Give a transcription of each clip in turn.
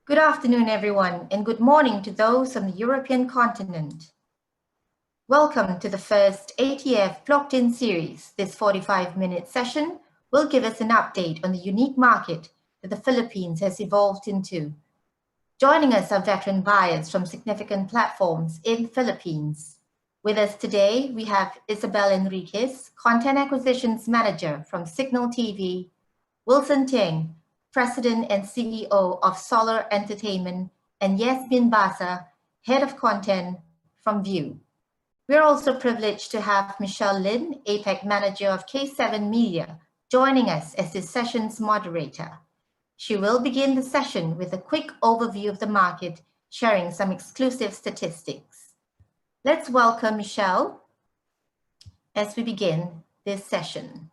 Good afternoon, everyone, and good morning to those on the European continent. Welcome to the first ATF Plugged In series. This 45-minute session will give us an update on the unique market that the Philippines has evolved into. Joining us are veteran buyers from significant platforms in the Philippines. With us today, we have Isabel Enriquez, Content Acquisitions Manager from Cignal TV, Wilson Tieng, President and CEO of Solar Entertainment, and Yazmin Basa, Head of Content from View. We're also privileged to have Michelle Lin, APAC Manager of K7 Media, joining us as this session's moderator. She will begin the session with a quick overview of the market, sharing some exclusive statistics. Let's welcome Michelle as we begin this session.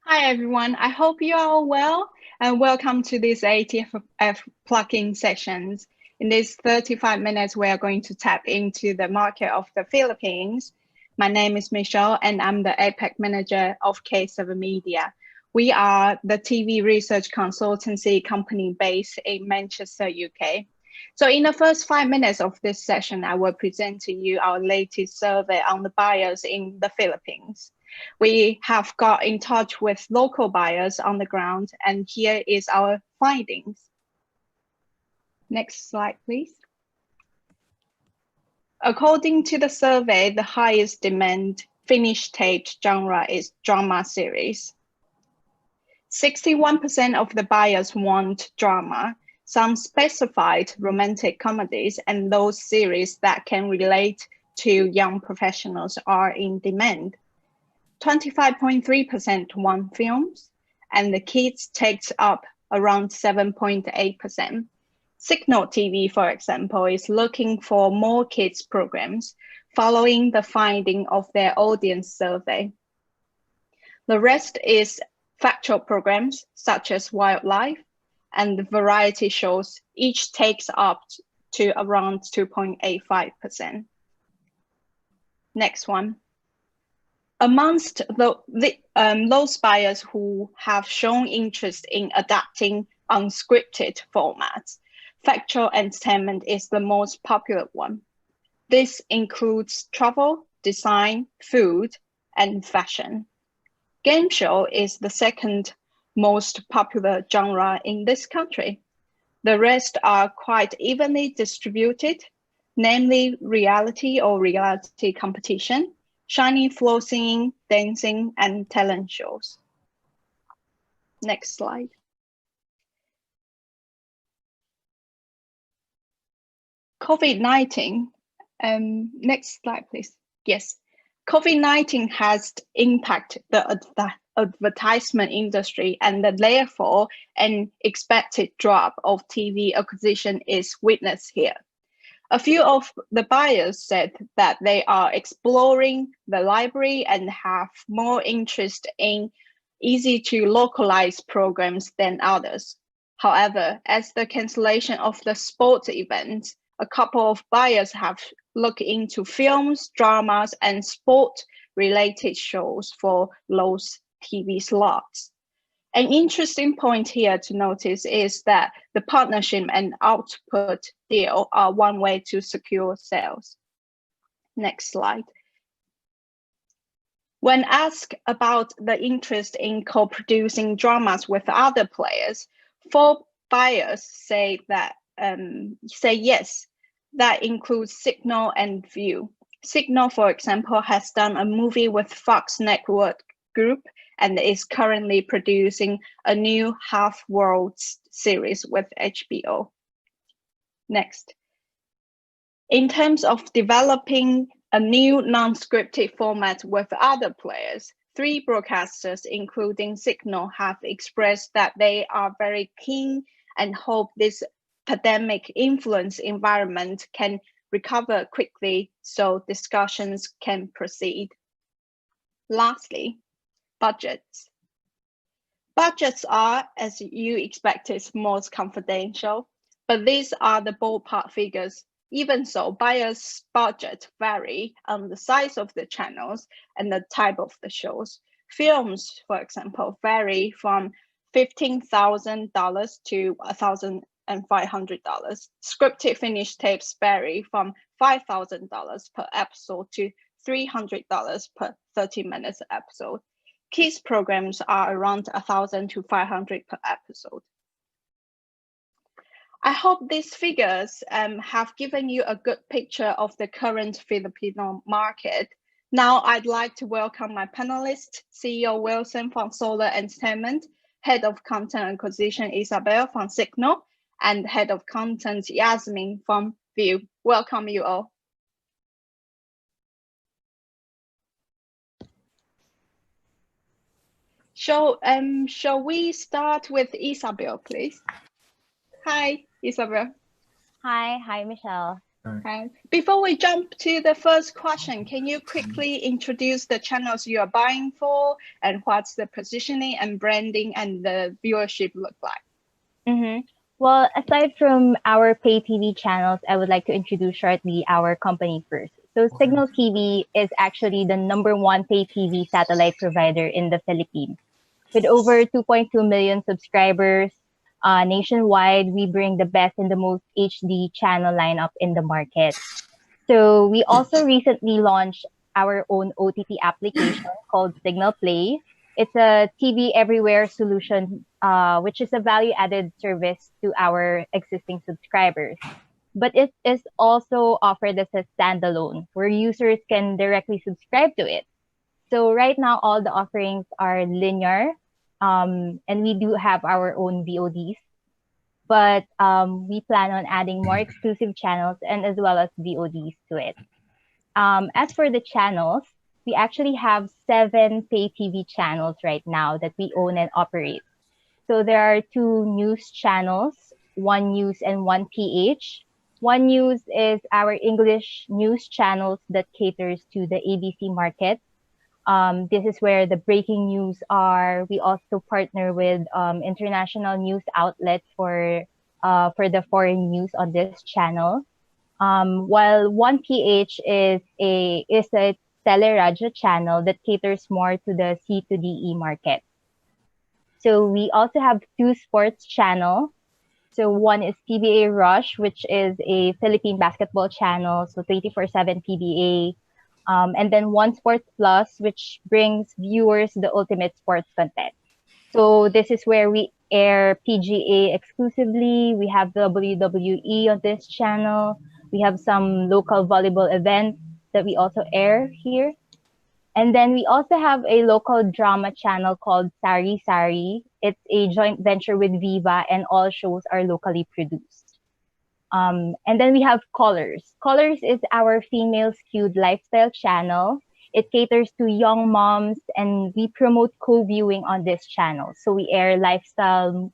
Hi everyone, I hope you are all well and welcome to this ATF plug-in sessions. In these 35 minutes, we are going to tap into the market of the Philippines. My name is Michelle and I'm the APAC Manager of K7 Media. We are the TV research consultancy company based in Manchester, UK. So in the first 5 minutes of this session, I will present to you our latest survey on the buyers in the Philippines. We have got in touch with local buyers on the ground, and here is our findings. Next slide, please. According to the survey, the highest demand finished tape genre is drama series. 61% of the buyers want drama, some specified romantic comedies, and those series that can relate to young professionals are in demand. 25.3% want films, and the kids takes up around 7.8%. Cignal TV, for example, is looking for more kids programs following the finding of their audience survey. The rest is factual programs such as wildlife and variety shows, each takes up to around 2.85%. Next one. Amongst those buyers who have shown interest in adapting unscripted formats, factual entertainment is the most popular one. This includes travel, design, food, and fashion. Game show is the second most popular genre in this country. The rest are quite evenly distributed, namely reality or reality competition, shiny floor singing, dancing, and talent shows. Next slide. COVID-19, next slide, please. Yes, COVID-19 has impacted the advertisement industry, and therefore an expected drop of TV acquisition is witnessed here. A few of the buyers said that they are exploring the library and have more interest in easy to localize programs than others. However, as the cancellation of the sports events, a couple of buyers have looked into films, dramas, and sport-related shows for those TV slots. An interesting point here to notice is that the partnership and output deal are one way to secure sales. Next slide. When asked about the interest in co-producing dramas with other players, 4 buyers say yes. That includes Cignal and View. Cignal, for example, has done a movie with Fox Network Group and is currently producing a new Half-World series with HBO. Next. In terms of developing a new non-scripted format with other players, 3 broadcasters, including Cignal, have expressed that they are very keen and hope this pandemic-influenced environment can recover quickly so discussions can proceed. Lastly, budgets. Budgets are, as you expected, most confidential, but these are the ballpark figures Even so, buyers' budget vary on the size of the channels and the type of the shows. Films, for example, vary from $15,000 to $1,500. Scripted finished tapes vary from $5,000 per episode to $300 per 30 minutes episode. Kids programs are around $1,000 to $500 per episode. I hope these figures have given you a good picture of the current Filipino market. Now I'd like to welcome my panelists, CEO Wilson from Solar Entertainment, Head of Content Acquisition Isabel from Cignal, and Head of Content Yazmin from View. Welcome you all. Shall we start with Isabel, please? Hi, Isabel. Hi, Michelle. Hi. Before we jump to the first question, can you quickly introduce the channels you are buying for and what's the positioning and branding and the viewership look like? Well, aside from our pay TV channels, I would like to introduce shortly our company first. So Cignal TV is actually the #1 pay TV satellite provider in the Philippines. With over 2.2 million subscribers nationwide, we bring the best and the most HD channel lineup in the market. So we also recently launched our own OTT application called Cignal Play. It's a TV everywhere solution, which is a value-added service to our existing subscribers. But it is also offered as a standalone, where users can directly subscribe to it. So right now, all the offerings are linear, and we do have our own VODs. But we plan on adding more exclusive channels and as well as VODs to it. As for the channels, we actually have 7 pay TV channels right now that we own and operate. So there are 2 news channels, 1 News and 1 PH. 1 News is our English news channels that caters to the ABC market. This is where the breaking news are. We also partner with international news outlets for the foreign news on this channel. While 1 PH is a teleradio channel that caters more to the C2DE market. So we also have 2 sports channels. So one is PBA Rush, which is a Philippine basketball channel, so 24/7 PBA. And then 1 Sports Plus, which brings viewers the ultimate sports content. So this is where we air PGA exclusively. We have WWE on this channel. We have some local volleyball events that we also air here. And then we also have a local drama channel called Sari Sari. It's a joint venture with Viva, and all shows are locally produced. And then we have Colors. Colors is our female skewed lifestyle channel. It caters to young moms, and we promote co-viewing on this channel. So we air lifestyle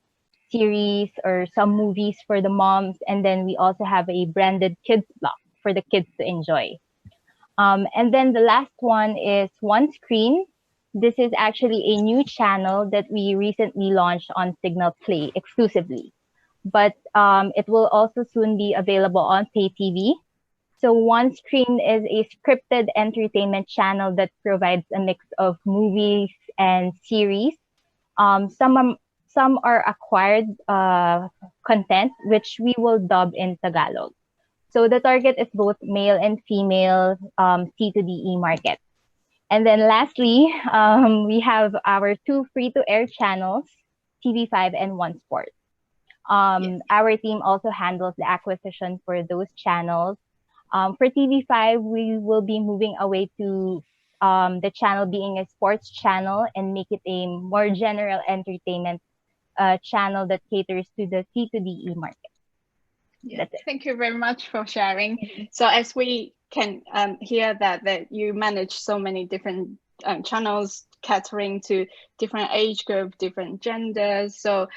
series or some movies for the moms, and then we also have a branded kids block for the kids to enjoy. And then the last one is One Screen. This is actually a new channel that we recently launched on Cignal Play exclusively. But it will also soon be available on pay TV. So One Screen is a scripted entertainment channel that provides a mix of movies and series. Some are acquired content, which we will dub in Tagalog. So the target is both male and female C2DE market. And then lastly, we have our 2 free-to-air channels, TV5 and One Sport. Our team also handles the acquisition for those channels. For TV5, we will be moving away to the channel being a sports channel and make it a more general entertainment channel that caters to the C2DE market. Yeah, thank you very much for sharing. So as we can hear that you manage so many different channels catering to different age group, different genders. So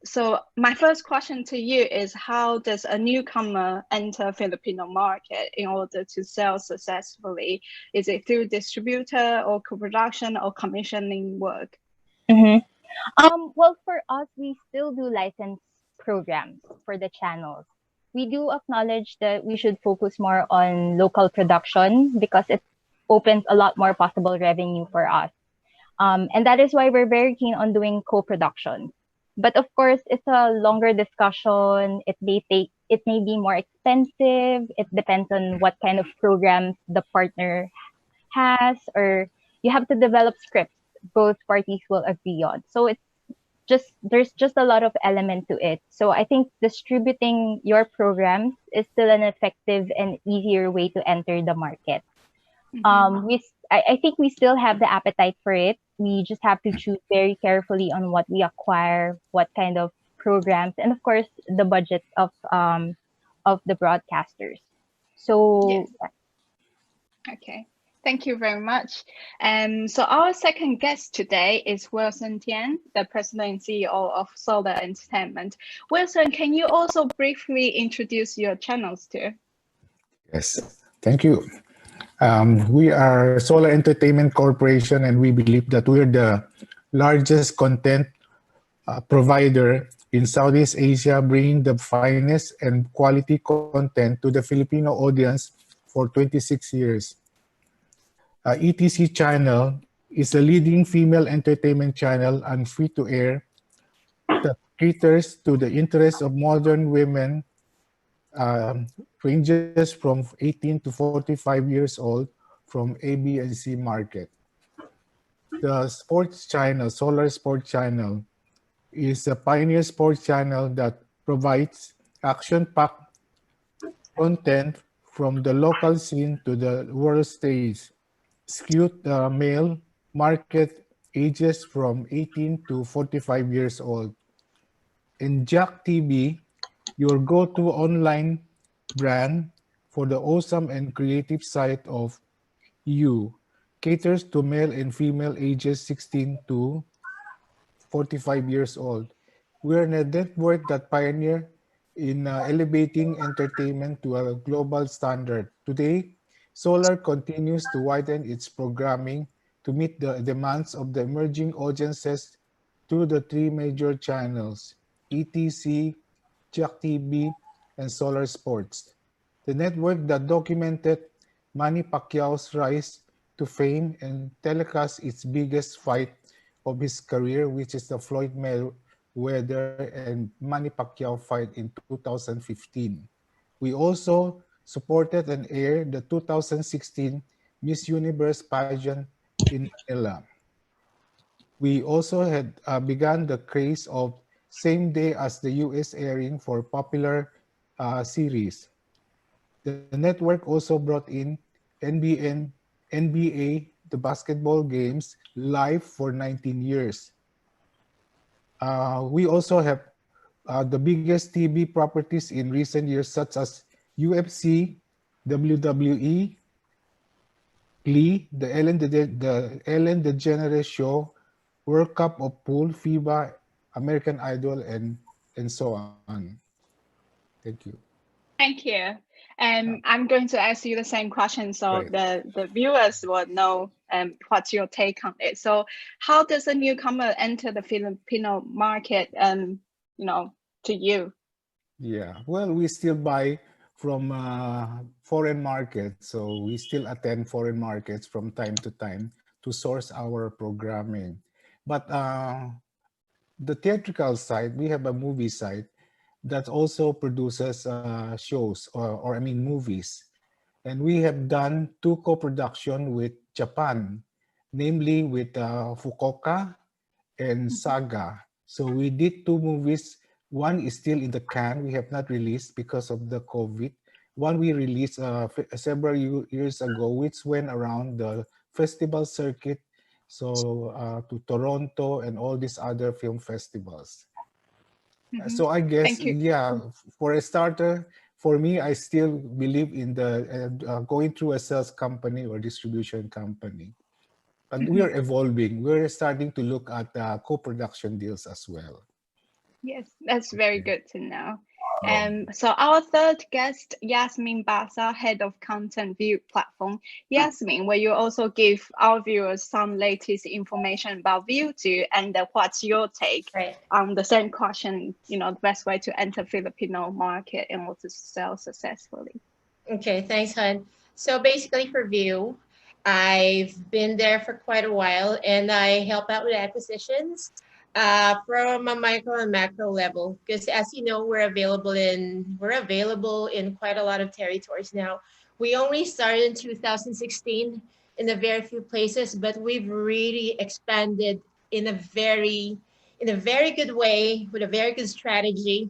so my first question to you is, how does a newcomer enter Filipino market in order to sell successfully? Is it through distributor or co-production or commissioning work? Well, for us, we still do license programs for the channels. we do acknowledge that we should focus more on local production because it opens a lot more possible revenue for us. And that is why we're very keen on doing co-production. But of course, it's a longer discussion. It may be more expensive. It depends on what kind of programs the partner has, or you have to develop scripts both parties will agree on. So there's just a lot of element to it. So I think distributing your programs is still an effective and easier way to enter the market. I think we still have the appetite for it. We just have to choose very carefully on what we acquire, what kind of programs, and of course the budget of the broadcasters. So Yes. Okay. Thank you very much. So our second guest today is Wilson Tieng, the President and CEO of Solar Entertainment. Wilson, can you also briefly introduce your channels too? Yes, thank you. We are Solar Entertainment Corporation, and we believe that we're the largest content provider in Southeast Asia, bringing the finest and quality content to the Filipino audience for 26 years. ETC channel is a leading female entertainment channel and free-to-air that caters to the interests of modern women, ranges from 18 to 45 years old, from A, B, and C market. The sports channel, Solar Sports Channel, is a pioneer sports channel that provides action-packed content from the local scene to the world stage, skewed male market ages from 18 to 45 years old. In Jack TV, your go-to online brand for the awesome and creative side of You, caters to male and female ages 16 to 45 years old. We're a network that pioneer in elevating entertainment to a global standard. Today, Solar continues to widen its programming to meet the demands of the emerging audiences through the three major channels, ETC, Jack TV, and Solar Sports. The network that documented Manny Pacquiao's rise to fame and telecast its biggest fight of his career, which is the Floyd Mayweather and Manny Pacquiao fight in 2015. We also supported and aired the 2016 Miss Universe pageant in Manila. We also had begun the craze of same day as the US airing for popular series. The network also brought in NBA, the basketball games, live for 19 years. We also have the biggest TV properties in recent years, such as UFC, WWE, Glee, the Ellen DeGeneres Show, World Cup of Pool, FIBA, American Idol, and so on. Thank you. Thank you. I'm going to ask you the same question so the viewers will know what's your take on it. So how does a newcomer enter the Filipino market, to you? Yeah, well, we still buy from foreign markets. So we still attend foreign markets from time to time to source our programming. But the theatrical side, we have a movie side that also produces shows or I mean movies. And we have done 2 co-production with Japan, namely with Fukuoka and Saga. So we did 2 movies. One is still in the can. We have not released because of the COVID. One we released several years ago, which went around the festival circuit, so to Toronto and all these other film festivals. So I guess, yeah, for a starter, for me, I still believe in the going through a sales company or distribution company. But we are evolving. We're starting to look at co-production deals as well. Yes, that's very good to know. So our third guest, Yazmin Basa, Head of Content View Platform. Yazmin, will you also give our viewers some latest information about View2 and what's your take on the same question, the best way to enter Filipino market and also sell successfully? Okay, thanks, Hun. So basically for View, I've been there for quite a while and I help out with acquisitions. From a micro and macro level, because as you know, we're available in quite a lot of territories now. We only started in 2016 in a very few places, but we've really expanded in a very good way with a very good strategy.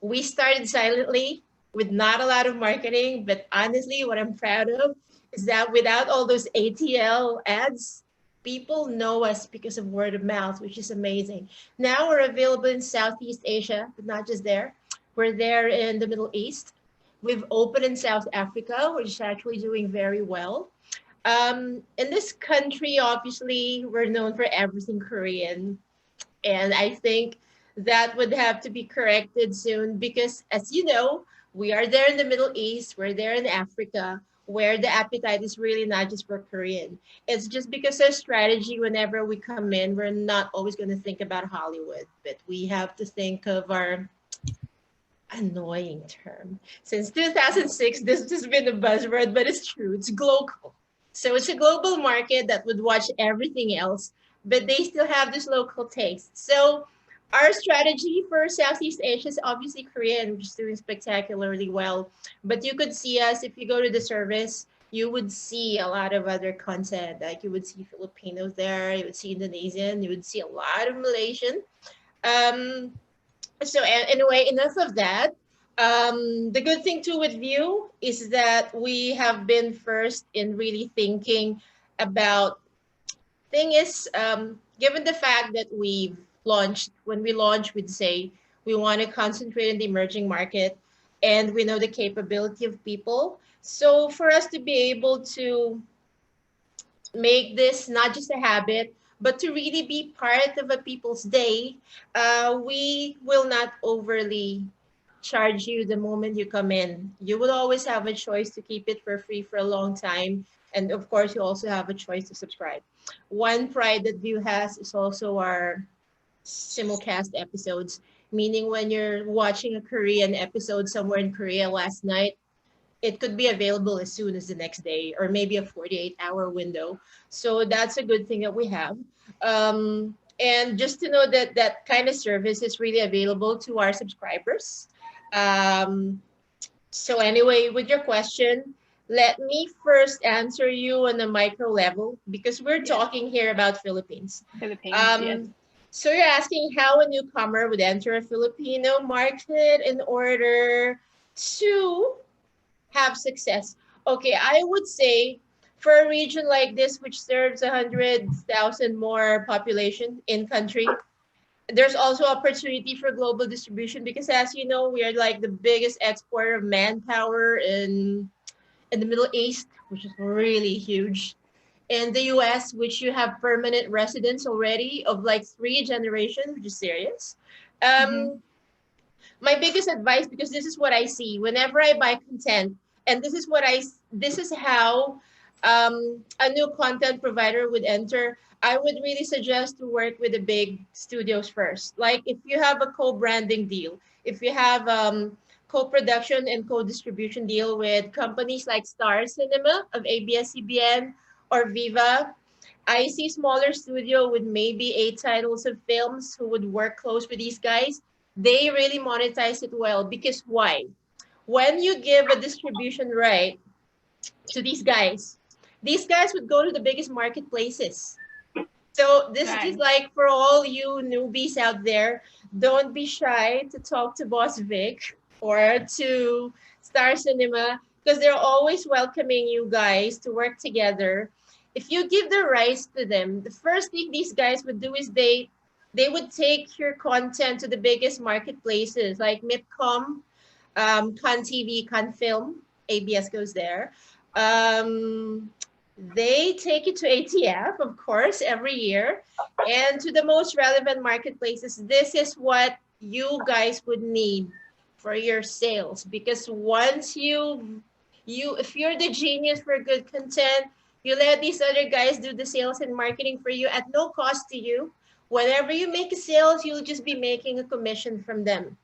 We started silently with not a lot of marketing, but honestly, what I'm proud of is that without all those ATL ads, people know us because of word of mouth, which is amazing. Now we're available in Southeast Asia, but not just there. We're there in the Middle East. We've opened in South Africa, which is actually doing very well. In this country, obviously, we're known for everything Korean. And I think that would have to be corrected soon because, as you know, we are there in the Middle East, we're there in Africa, where the appetite is really not just for Korean. It's just because our strategy, whenever we come in, we're not always going to think about Hollywood, but we have to think of our annoying term. Since 2006, this has been a buzzword, but it's true. It's global. So it's a global market that would watch everything else, but they still have this local taste. So our strategy for Southeast Asia is obviously Korean, which is doing spectacularly well. But you could see us, if you go to the service, you would see a lot of other content. Like you would see Filipinos there, you would see Indonesian, you would see a lot of Malaysian. So anyway, enough of that. The good thing too with View is that we have been first in really thinking about, thing is, given the fact that when we launched, we'd say we want to concentrate on the emerging market and we know the capability of people. So for us to be able to make this not just a habit, but to really be part of a people's day, we will not overly charge you the moment you come in. You will always have a choice to keep it for free for a long time. And of course, you also have a choice to subscribe. One pride that View has is also our simulcast episodes, meaning when you're watching a Korean episode somewhere in Korea last night, it could be available as soon as the next day or maybe a 48-hour window. So that's a good thing that we have. And just to know that that kind of service is really available to our subscribers. So anyway, with your question, let me first answer you on a micro level because we're talking here about Philippines. Yes. So you're asking how a newcomer would enter a Filipino market in order to have success. Okay, I would say for a region like this, which serves 100,000 more population in country, there's also opportunity for global distribution because as you know, we are like the biggest exporter of manpower in the Middle East, which is really huge. In the US, which you have permanent residents already of like 3 generations, which is serious. My biggest advice, because this is what I see whenever I buy content, and this is how a new content provider would enter. I would really suggest to work with the big studios first. Like if you have a co-branding deal, if you have co-production and co-distribution deal with companies like Star Cinema of ABS-CBN or Viva, I see smaller studio with maybe 8 titles of films who would work close with these guys. They really monetize it well because why? When you give a distribution right to these guys would go to the biggest marketplaces. So this is like for all you newbies out there, don't be shy to talk to Boss Vic or to Star Cinema because they're always welcoming you guys to work together. If you give the rights to them, the first thing these guys would do is they would take your content to the biggest marketplaces like MIPCOM, Con TV, Con Film, ABS goes there. They take it to ATF, of course, every year, and to the most relevant marketplaces. This is what you guys would need for your sales. Because once if you're the genius for good content, you let these other guys do the sales and marketing for you at no cost to you. Whenever you make a sales, you'll just be making a commission from them.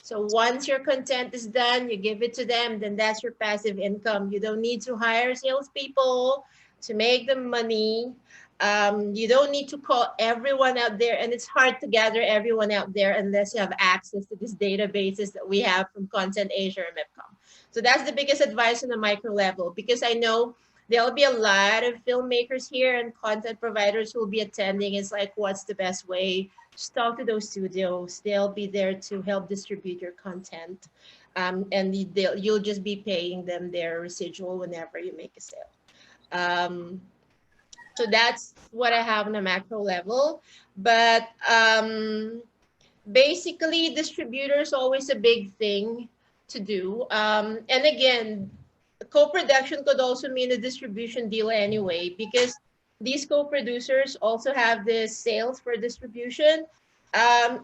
So once your content is done, you give it to them, then that's your passive income. You don't need to hire salespeople to make the money. You don't need to call everyone out there, and it's hard to gather everyone out there unless you have access to these databases that we have from Content Asia or MIPCOM. So that's the biggest advice on the micro level, because I know there'll be a lot of filmmakers here and content providers who will be attending. It's like, what's the best way? Just talk to those studios. They'll be there to help distribute your content. And you'll just be paying them their residual whenever you make a sale. So that's what I have on a macro level. But basically, distributors always a big thing to do. And again, co-production could also mean a distribution deal anyway, because these co-producers also have this sales for distribution.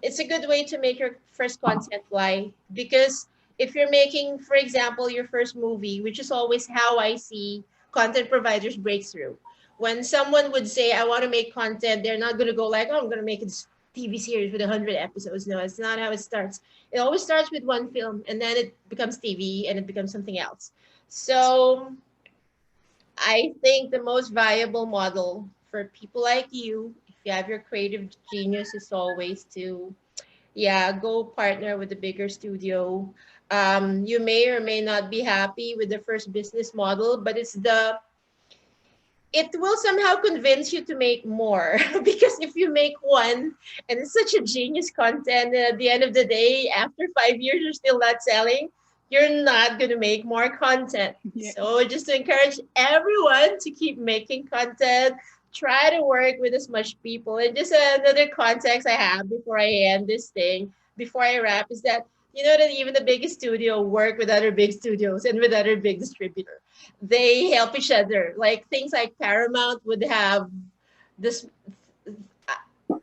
It's a good way to make your first content fly, because if you're making, for example, your first movie, which is always how I see content providers break through. When someone would say, I want to make content, they're not going to go like, oh, I'm going to make this TV series with 100 episodes. No, it's not how it starts. It always starts with one film, and then it becomes TV, and it becomes something else. So I think the most viable model for people like you, if you have your creative genius, is always to, go partner with a bigger studio. You may or may not be happy with the first business model, but it will somehow convince you to make more. Because if you make one and it's such a genius content, and at the end of the day, after 5 years, you're still not selling, you're not going to make more content. Yeah. So just to encourage everyone to keep making content, try to work with as much people. And just another context I have before I end this thing, before I wrap, is that you know that even the biggest studio work with other big studios and with other big distributors. They help each other. Like things like Paramount would have this,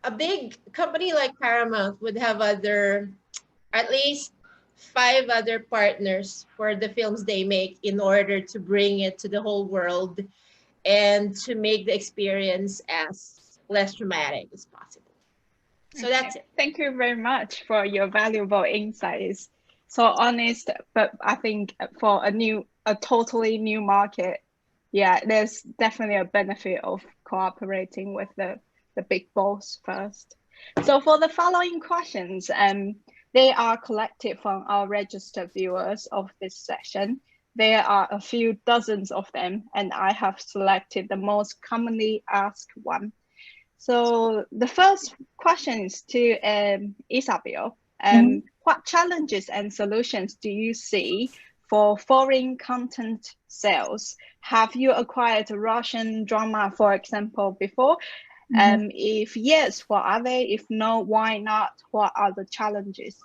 a big company like Paramount would have at least 5 other partners for the films they make in order to bring it to the whole world and to make the experience as less traumatic as possible. So that's it. Thank you very much for your valuable insights. So honest, but I think for a totally new market, there's definitely a benefit of cooperating with the big boss first. So for the following questions, they are collected from our registered viewers of this session. There are a few dozens of them, and I have selected the most commonly asked one. So the first question is to Isabel. What challenges and solutions do you see for foreign content sales? Have you acquired Russian drama, for example, before? If yes, what are they? If no, why not? What are the challenges?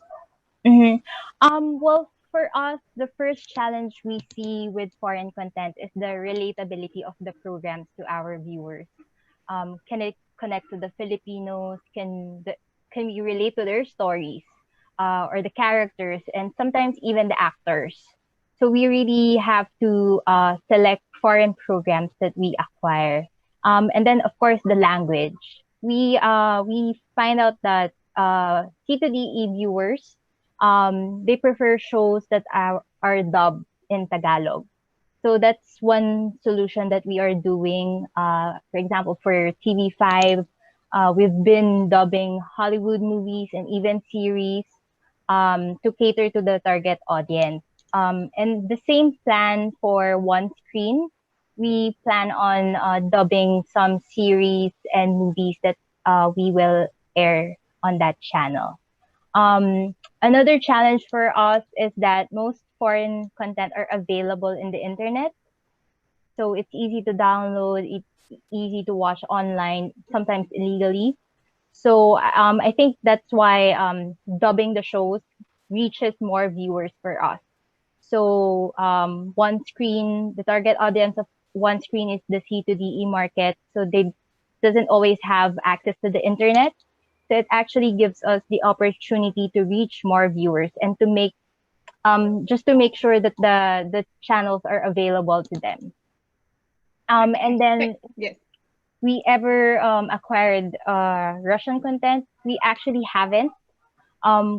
Well, for us, the first challenge we see with foreign content is the relatability of the programs to our viewers. Can it connect to the Filipinos? Can we relate to their stories or the characters, and sometimes even the actors? So we really have to select foreign programs that we acquire. And then, of course, the language. We find out that C2DE viewers, they prefer shows that are dubbed in Tagalog. So that's one solution that we are doing. For example, for TV5, we've been dubbing Hollywood movies and even series to cater to the target audience. And the same plan for One Screen. We plan on dubbing some series and movies that we will air on that channel. Another challenge for us is that most foreign content are available in the internet. So it's easy to download, it's easy to watch online, sometimes illegally. So I think that's why dubbing the shows reaches more viewers for us. So One Screen, the target audience of One Screen is the C2DE market. So they doesn't always have access to the internet. So it actually gives us the opportunity to reach more viewers and to make just to make sure that the channels are available to them. And then Yes. we ever acquired Russian content? We actually haven't.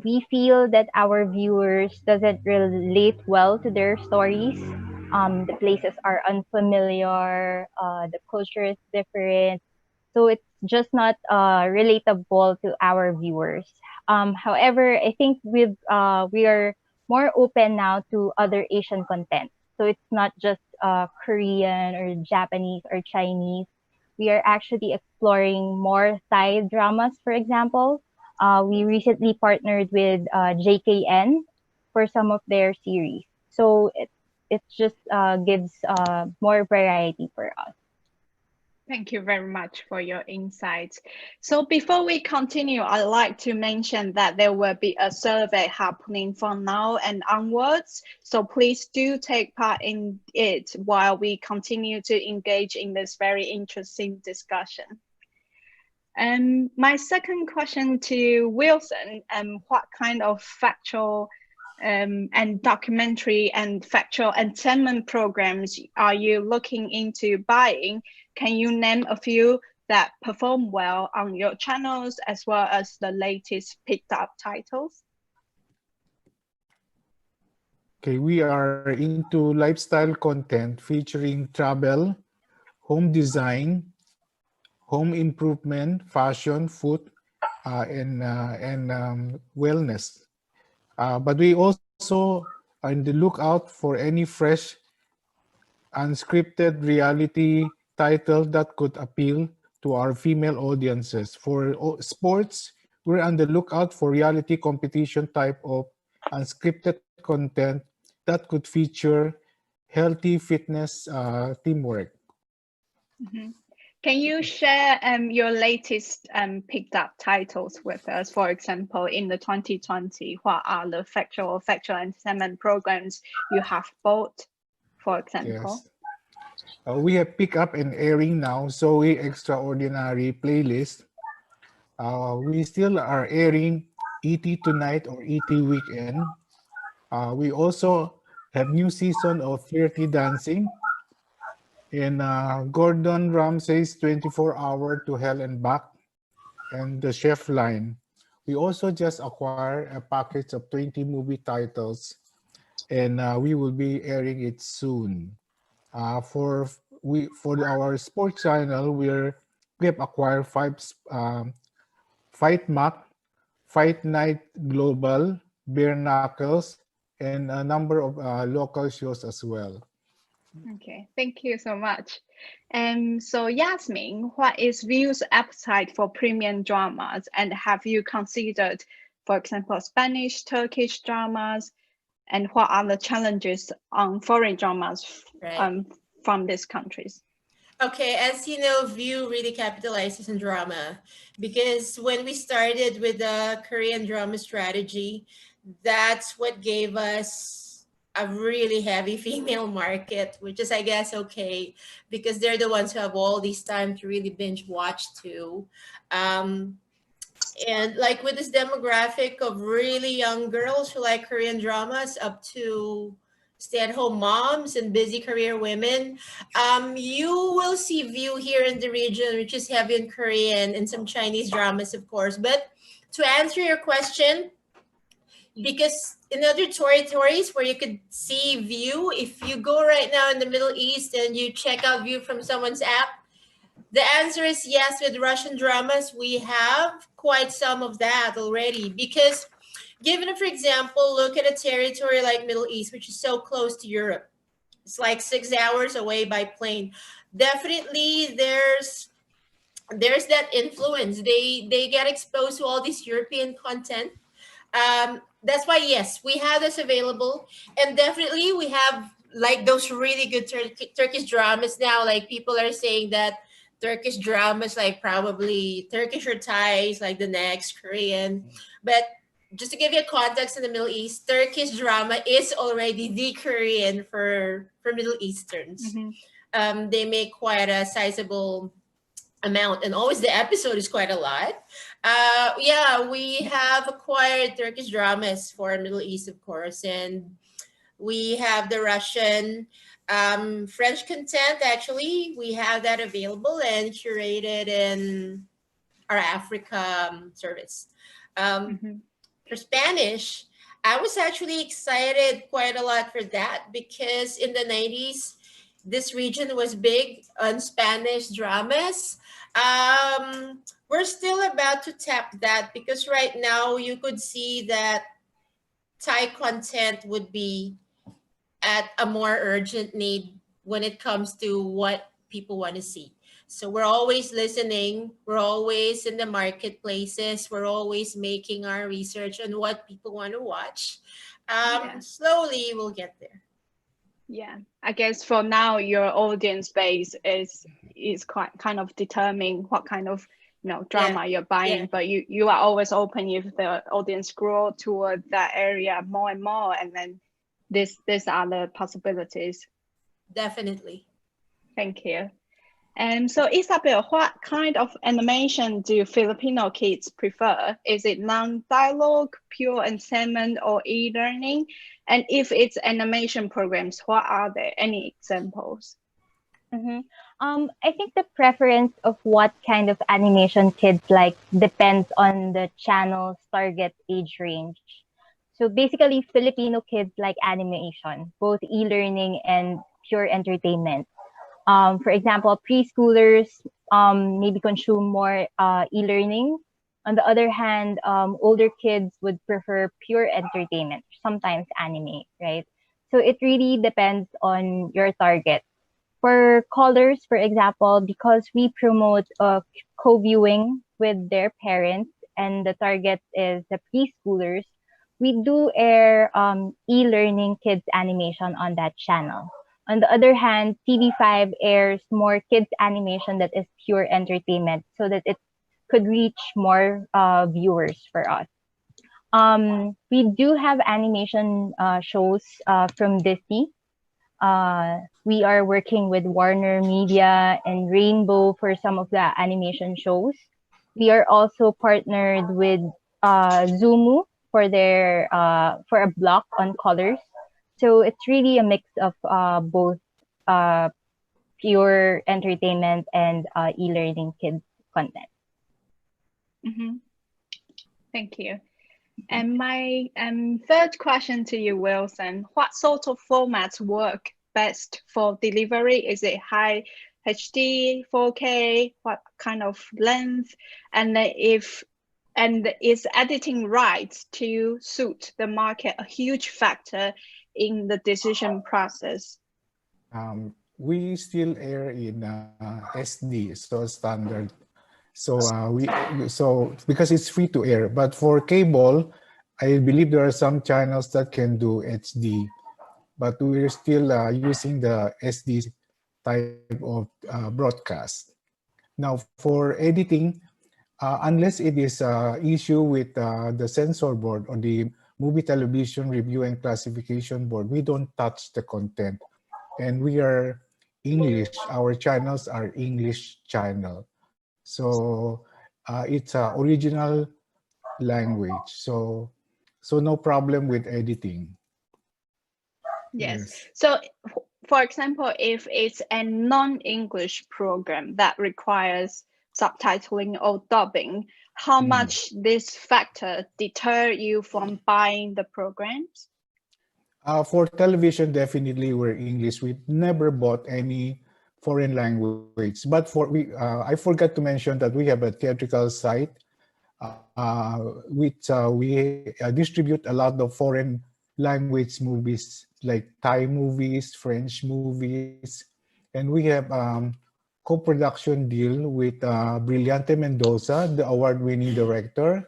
We feel that our viewers doesn't relate well to their stories. The places are unfamiliar. The culture is different, so it's just not relatable to our viewers. However, I think we are more open now to other Asian content. So it's not just Korean or Japanese or Chinese. We are actually exploring more Thai dramas, for example. We recently partnered with JKN for some of their series. So it just gives more variety for us. Thank you very much for your insights. So before we continue, I'd like to mention that there will be a survey happening from now and onwards. So please do take part in it while we continue to engage in this very interesting discussion. My second question to Wilson, what kind of factual and documentary and factual entertainment programs are you looking into buying? Can you name a few that perform well on your channels as well as the latest picked up titles? Okay, we are into lifestyle content featuring travel, home design, home improvement, fashion, food, and wellness. But we also are in the lookout for any fresh, unscripted reality title that could appeal to our female audiences. For sports, we're on the lookout for reality competition type of unscripted content that could feature healthy fitness teamwork. Mm-hmm. Can you share your latest picked up titles with us? For example, in the 2020, what are the factual entertainment programs you have bought, for example? Yes. We have picked up and airing now Zoe Extraordinary playlist. We still are airing ET Tonight or ET Weekend. We also have new season of Flirty Dancing and Gordon Ramsay's 24-Hour to Hell and Back and the Chef Line. We also just acquired a package of 20 movie titles and we will be airing it soon. For our sports channel, we have acquired Fight Mac, Fight Night Global, Bare Knuckles, and a number of local shows as well. Okay, thank you so much. So Yazmin, what is View's appetite for premium dramas, and have you considered, for example, Spanish, Turkish dramas, and what are the challenges on foreign dramas from these countries? Okay, as you know, View really capitalizes on drama because when we started with the Korean drama strategy, that's what gave us a really heavy female market, which is, I guess, okay, because they're the ones who have all this time to really binge watch too. And like with this demographic of really young girls who like Korean dramas up to stay-at-home moms and busy career women, you will see View here in the region, which is heavy in Korean and some Chinese dramas, of course. But to answer your question, because in other territories where you could see View, if you go right now in the Middle East and you check out View from someone's app, the answer is yes. With Russian dramas, we have quite some of that already. Because given, for example, look at a territory like Middle East, which is so close to Europe. It's like 6 hours away by plane. Definitely there's that influence. They get exposed to all this European content. That's why, yes, we have this available. And definitely we have like those really good Turkish dramas now. Like people are saying that Turkish dramas like probably Turkish or Thai is like the next Korean. But just to give you a context in the Middle East, Turkish drama is already the Korean for Middle Easterns. Mm-hmm. They make quite a sizable amount, and always the episode is quite a lot. Yeah, we have acquired Turkish dramas for Middle East, of course, and we have the Russian, French content. Actually, we have that available and curated in our Africa service. For Spanish, I was actually excited quite a lot for that because in the 90s, this region was big on Spanish dramas. We're still about to tap that because right now you could see that Thai content would be at a more urgent need when it comes to what people want to see. So we're always listening, we're always in the marketplaces, we're always making our research on what people want to watch. Slowly we'll get there. Yeah, I guess for now your audience base is quite kind of determining what kind of drama you're buying, but you are always open if the audience grow toward that area more and more, and then these are the possibilities. Definitely. Thank you. And so Isabel, what kind of animation do Filipino kids prefer? Is it non-dialogue, pure entertainment, or e-learning? And if it's animation programs, what are there? Any examples? I think the preference of what kind of animation kids like depends on the channel's target age range. So basically, Filipino kids like animation, both e-learning and pure entertainment. For example, preschoolers maybe consume more e-learning. On the other hand, older kids would prefer pure entertainment, sometimes anime, right? So it really depends on your target. For callers, for example, because we promote co-viewing with their parents and the target is the preschoolers, we do air e-learning kids animation on that channel. On the other hand, TV5 airs more kids animation that is pure entertainment so that it could reach more viewers for us. We do have animation shows from Disney. We are working with Warner Media and Rainbow for some of the animation shows. We are also partnered with Zumu for their for a block on colors. So it's really a mix of both pure entertainment and e-learning kids content. Thank you. And my third question to you, Wilson, what sort of formats work best for delivery? Is it high HD, 4K, what kind of length? And is editing rights to suit the market a huge factor in the decision process? We still air in SD, so standard. So so because it's free to air, but for cable, I believe there are some channels that can do HD, but we're still using the SD type of broadcast. Now for editing, unless it is issue with the censor board or the Movie Television Review and Classification Board, we don't touch the content. And we are English, our channels are English channel. So it's original language. So no problem with editing. Yes. So for example, if it's a non-English program that requires subtitling or dubbing, how much this factor deter you from buying the programs? For television, definitely we're English. We've never bought any foreign language. But I forgot to mention that we have a theatrical site which we distribute a lot of foreign language movies like Thai movies, French movies, and we have co-production deal with Brillante Mendoza, the award-winning director.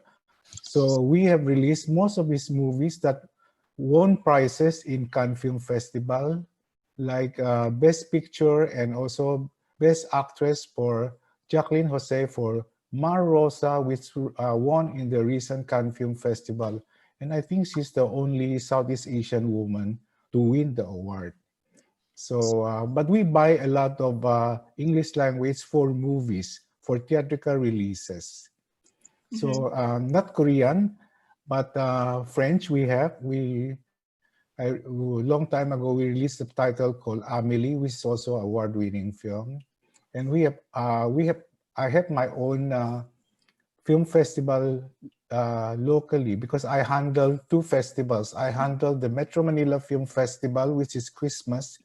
So we have released most of his movies that won prizes in Cannes Film Festival, like Best Picture and also Best Actress for Jacqueline Jose for Mar Rosa, which won in the recent Cannes Film Festival. And I think she's the only Southeast Asian woman to win the award. So, but we buy a lot of English language for movies, for theatrical releases. So not Korean, but French. A long time ago we released a title called Amélie, which is also an award-winning film, and I have my own film festival locally, because I handle two festivals. I handle the Metro Manila Film Festival, which is Christmas,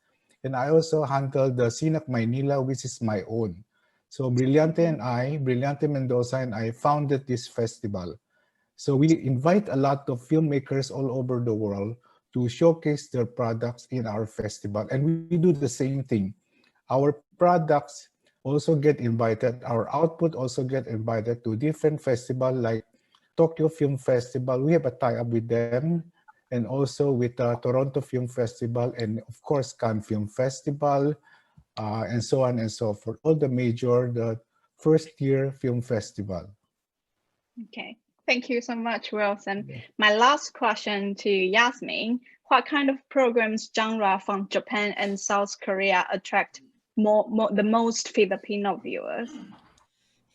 and I also handle the Sinac Maynila, which is my own. So Brillante Mendoza and I founded this festival. So we invite a lot of filmmakers all over the world to showcase their products in our festival. And we do the same thing. Our products also get invited, our output also get invited to different festivals like Tokyo Film Festival. We have a tie-up with them, and also with Toronto Film Festival, and of course Cannes Film Festival, and so on and so forth. All the first-year film festival. Okay, thank you so much, Wilson. My last question to Yazmin: what kind of programs genre from Japan and South Korea attract the most Filipino viewers?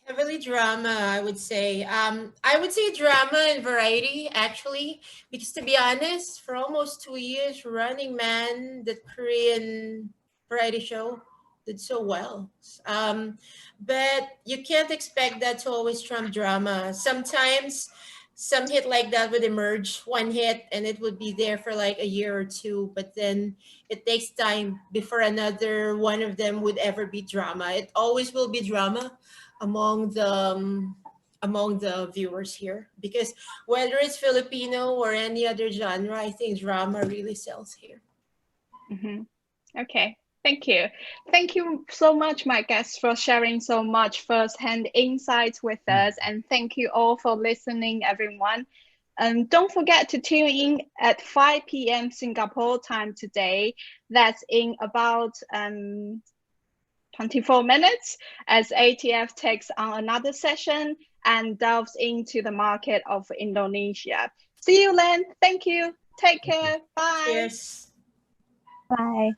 Heavily drama, I would say. I would say drama and variety, actually, because to be honest, for almost 2 years, Running Man, the Korean variety show, did so well. But you can't expect that to always trump drama. Sometimes some hit like that would emerge, one hit, and it would be there for like a year or two, but then it takes time before another one of them would ever be drama. It always will be drama among the viewers here, because whether it's Filipino or any other genre, I think drama really sells here. Okay, thank you. Thank you so much, my guests, for sharing so much first-hand insights with us, and thank you all for listening, everyone. Don't forget to tune in at 5 p.m. Singapore time today. That's in about 24 minutes, as ATF takes on another session and delves into the market of Indonesia. See you then. Thank you. Take care. Bye. Cheers. Bye.